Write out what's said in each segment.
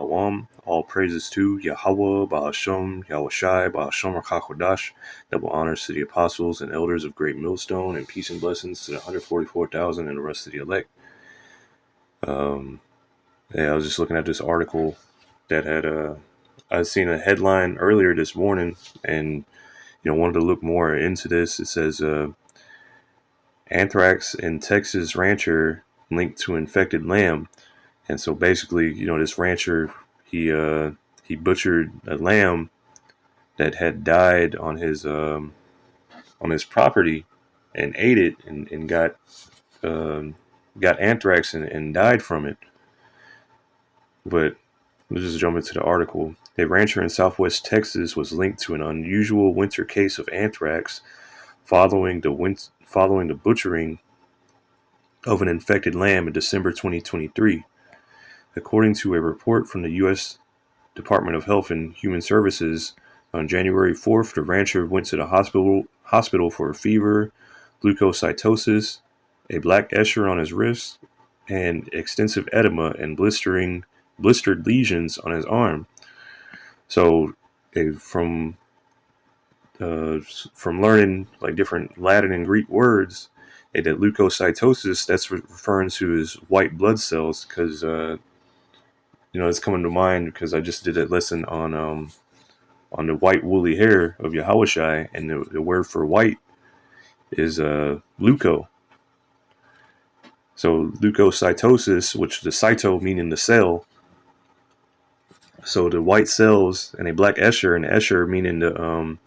Olam. All praises to Yahweh, Ba'ashem, Yahushai, Ba'ashem HaKakodash. Double honors to the apostles and elders of Great Millstone, and peace and blessings to the 144,000 and the rest of the elect. I was just looking at this article that had I seen a headline earlier this morning, and wanted to look more into this. It says anthrax in Texas rancher linked to infected lamb. And so basically, this rancher, he butchered a lamb that had died on his property and ate it and got anthrax and died from it. But let's just jump into the article. A rancher in southwest Texas was linked to an unusual winter case of anthrax following the butchering of an infected lamb in December 2023. According to a report from the U.S. Department of Health and Human Services, on January 4th, the rancher went to the hospital for a fever, leukocytosis, a black eschar on his wrist, and extensive edema and blistered lesions on his arm. So, from learning like different Latin and Greek words, that leukocytosis, that's referring to his white blood cells, because it's coming to mind because I just did a lesson on the white woolly hair of Yahushai, and the word for white is leuko. So leukocytosis, which the cyto meaning the cell. So the white cells and a black eschar, and the eschar meaning the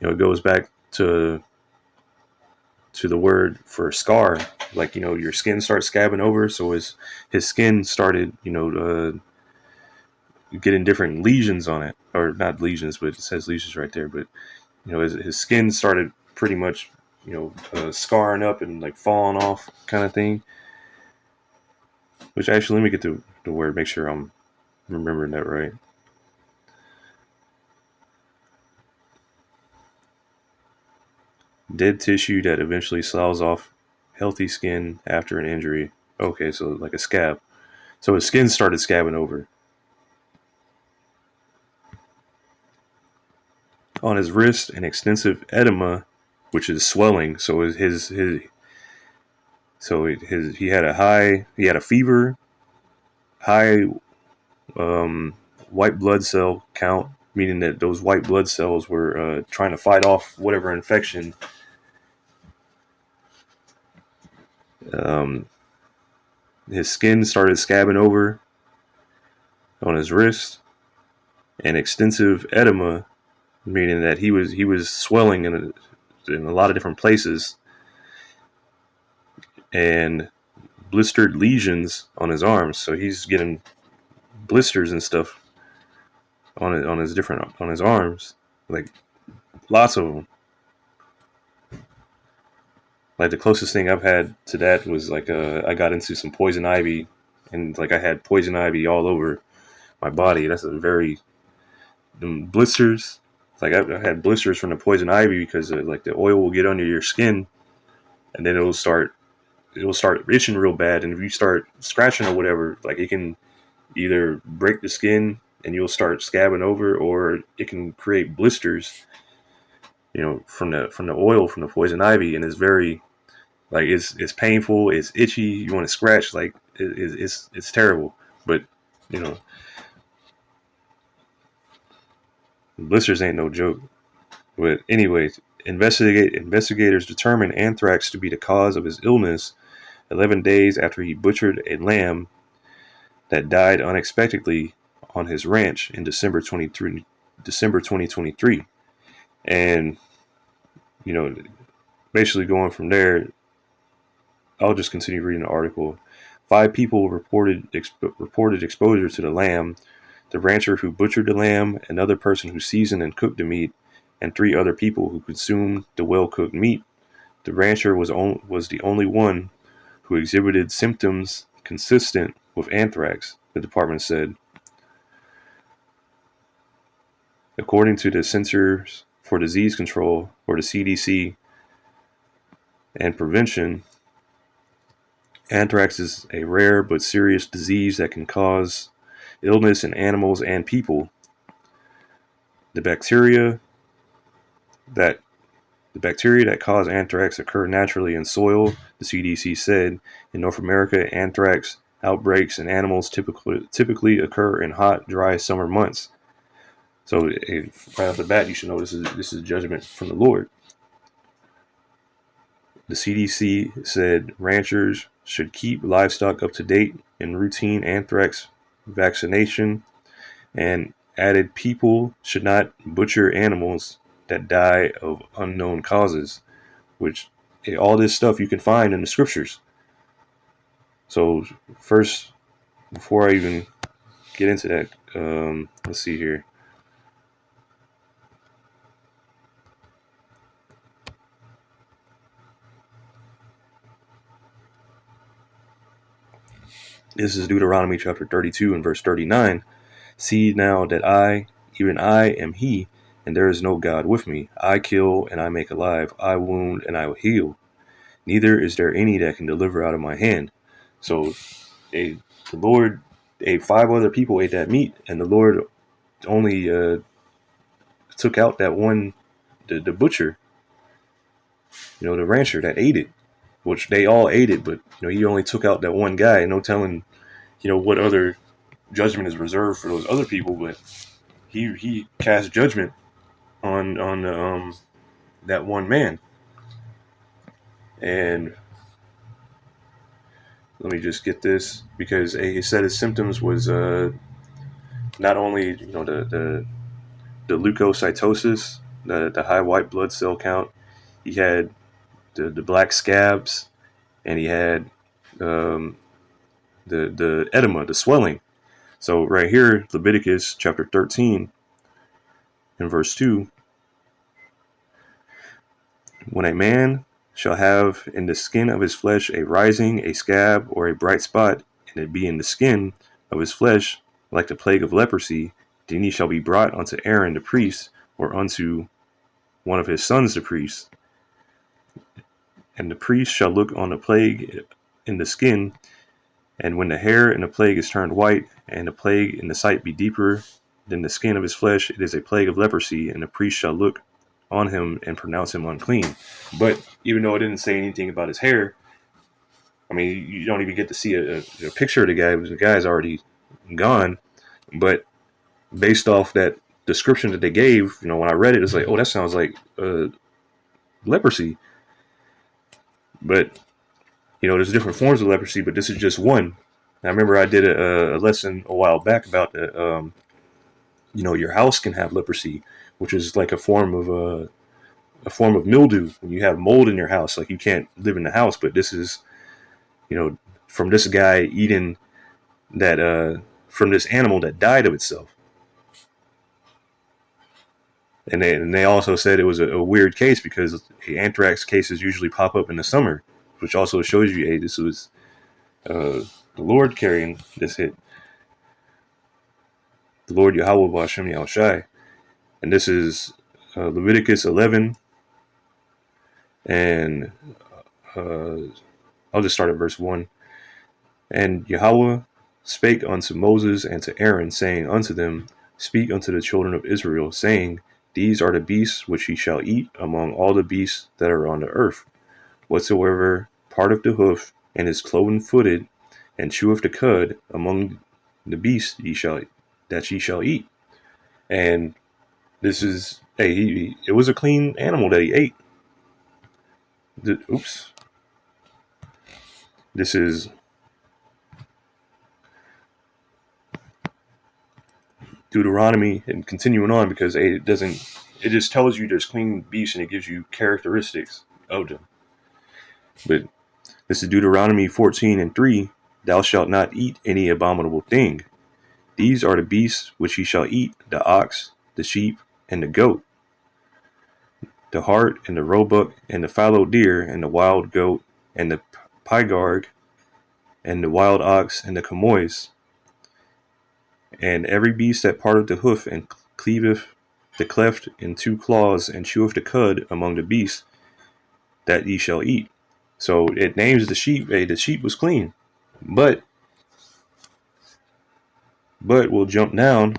it goes back to the word for scar, like your skin starts scabbing over. So his skin started getting different lesions on it, or not lesions, but it says lesions right there. But his skin started pretty much scarring up and like falling off, kind of thing. Which actually, let me get the word, make sure I'm remembering that right. Dead tissue that eventually sloughs off healthy skin after an injury. Okay, so like a scab. So his skin started scabbing over. On his wrist, an extensive edema, which is swelling. So he had a fever, high white blood cell count, meaning that those white blood cells were trying to fight off whatever infection. His skin started scabbing over on his wrist, and extensive edema, meaning that he was swelling in a lot of different places, and blistered lesions on his arms. So he's getting blisters and stuff on his arms, like lots of them. Like the closest thing I've had to that was like I got into some poison ivy, and like I had poison ivy all over my body. That's them blisters. Like I had blisters from the poison ivy because like the oil will get under your skin, and then it'll start itching real bad. And if you start scratching or whatever, like it can either break the skin and you'll start scabbing over, or it can create blisters, from the oil from the poison ivy. And it's very, like, it's painful, it's itchy, you want to scratch, like it's terrible. But blisters ain't no joke. But anyway, investigators determined anthrax to be the cause of his illness 11 days after he butchered a lamb that died unexpectedly on his ranch in December 2023. And basically going from there, I'll just continue reading the article. 5 people reported exposure to the lamb: the rancher who butchered the lamb, another person who seasoned and cooked the meat, and 3 other people who consumed the well-cooked meat. The rancher was the only one who exhibited symptoms consistent with anthrax, the department said. According to the Centers for Disease Control, or the CDC, and Prevention, anthrax is a rare but serious disease that can cause illness in animals and people. The bacteria that the bacteria that cause anthrax occur naturally in soil, the CDC said. In North America, anthrax outbreaks in animals typically occur in hot, dry summer months. So right off the bat, you should know this is judgment from the Lord. The CDC said ranchers should keep livestock up to date in routine anthrax vaccination, and added people should not butcher animals that die of unknown causes, which all this stuff you can find in the scriptures. So first, before I even get into that, let's see here. This is Deuteronomy chapter 32 and verse 39. See now that I, even I, am he, and there is no God with me. I kill and I make alive. I wound and I will heal. Neither is there any that can deliver out of my hand. So the Lord, 5 other people ate that meat, and the Lord only took out that one, the butcher, the rancher that ate it, which they all ate it, but he only took out that one guy. No telling, what other judgment is reserved for those other people, but he cast judgment on that one man. And let me just get this, because he said his symptoms was not only the leukocytosis, the high white blood cell count. He had the black scabs, and he had the edema, the swelling. So right here, Leviticus chapter 13 and verse 2, when a man shall have in the skin of his flesh a rising, a scab, or a bright spot, and it be in the skin of his flesh like the plague of leprosy, then he shall be brought unto Aaron the priest, or unto one of his sons the priest. And the priest shall look on the plague in the skin, and when the hair in the plague is turned white, and the plague in the sight be deeper than the skin of his flesh, it is a plague of leprosy, and the priest shall look on him and pronounce him unclean. But even though it didn't say anything about his hair, I mean, you don't even get to see a picture of the guy, because the guy's already gone. But based off that description that they gave, when I read it, it's like, oh, that sounds like leprosy. But there's different forms of leprosy, but this is just one. I remember I did a lesson a while back about the, your house can have leprosy, which is like a form of mildew. When you have mold in your house, like you can't live in the house. But this is, from this guy eating that from this animal that died of itself. And they also said it was a weird case, because anthrax cases usually pop up in the summer, which also shows you, hey, this was the Lord carrying this hit. The Lord Yahweh B'Hashem Yahushai. And this is Leviticus 11. And I'll just start at verse 1. And Yahweh spake unto Moses and to Aaron, saying unto them, Speak unto the children of Israel, saying, These are the beasts which ye shall eat among all the beasts that are on the earth. Whatsoever part of the hoof and is cloven-footed, and cheweth the cud among the beasts that ye shall eat. And this is, it was a clean animal that he ate. This is Deuteronomy, and continuing on, because it just tells you there's clean beasts, and it gives you characteristics of them. But this is Deuteronomy 14 and 3. Thou shalt not eat any abominable thing. These are the beasts which ye shall eat: the ox, the sheep, and the goat, the hart, and the roebuck, and the fallow deer, and the wild goat, and the pygarg, and the wild ox, and the chamois, and every beast that parteth the hoof, and cleaveth the cleft in 2 claws, and cheweth the cud among the beasts that ye shall eat. So it names the sheep. The sheep was clean, but But we'll jump down.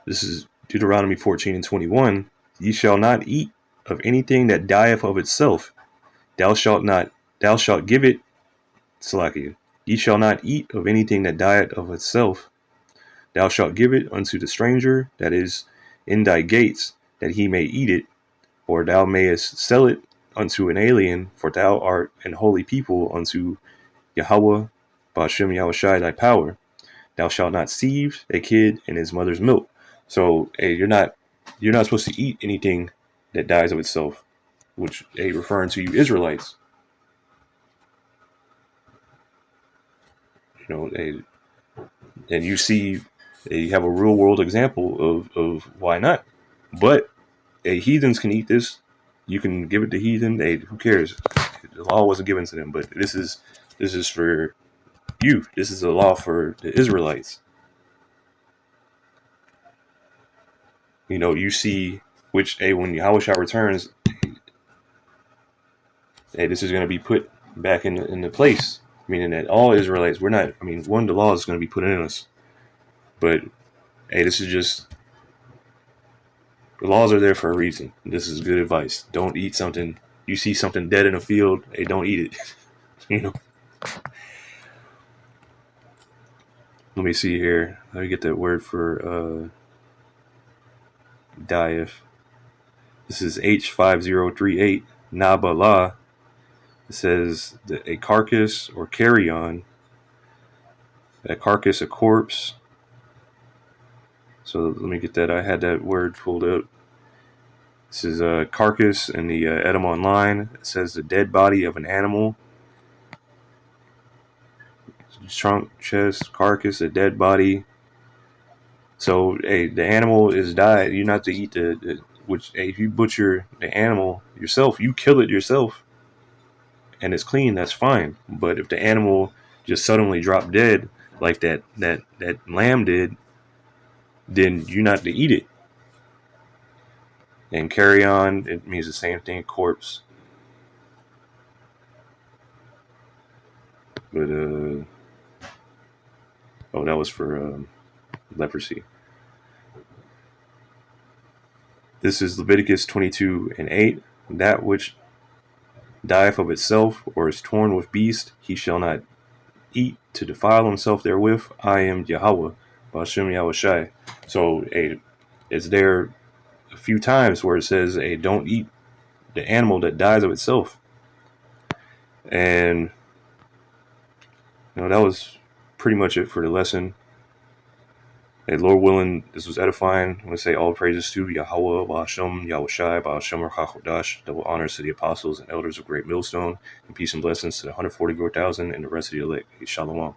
This is Deuteronomy 14 and 21. Ye shall not eat of anything that dieth of itself. Thou shalt give it, Salakia. Ye shall not eat of anything that dieth of itself. Thou shalt give it unto the stranger that is in thy gates, that he may eat it, or thou mayest sell it unto an alien, for thou art an holy people unto Yahweh, Ba'ashem Yahushai, thy power. Thou shalt not sieve a kid in his mother's milk. So, hey, you're not supposed to eat anything that dies of itself, which referring to you Israelites. You know, and you see, you have a real world example of why not. But heathens can eat this. You can give it to heathen. Who cares? The law wasn't given to them, but this is for you. This is a law for the Israelites. You know, you see, which when Yahushua returns, this is going to be put back in the place. Meaning that all Israelites, we're not. I mean, the law is going to be put in us, but this is just, the laws are there for a reason. This is good advice. Don't eat something. You see something dead in a field, don't eat it. You know. Let me see here. Let me get that word for Dieth. This is H5038 Nabala. It says that a carcass or carrion. A carcass, a corpse. So let me get that. I had that word pulled up. This is a carcass in the Edom Online. It says the dead body of an animal. Trunk, chest, carcass, a dead body. So, the animal is died. You're not to eat if you butcher the animal yourself, you kill it yourself, and it's clean, that's fine. But if the animal just suddenly dropped dead, like that lamb did, then you're not to eat it. And carry on, it means the same thing, corpse. But that was for leprosy. This is Leviticus 22 and 8. That which dieth of itself, or is torn with beast, he shall not eat to defile himself therewith. I am Yahweh, Ba'ashem Yahushai. So, it's there a few times where it says, don't eat the animal that dies of itself. And, that was pretty much it for the lesson. Lord willing, this was edifying. I want to say all praises to Yahweh, Ba'ashem, Yahushai, Ba'ashem HaChodash, double honors to the apostles and elders of Great Millstone, and peace and blessings to the 144,000 and the rest of the elect. Shalom.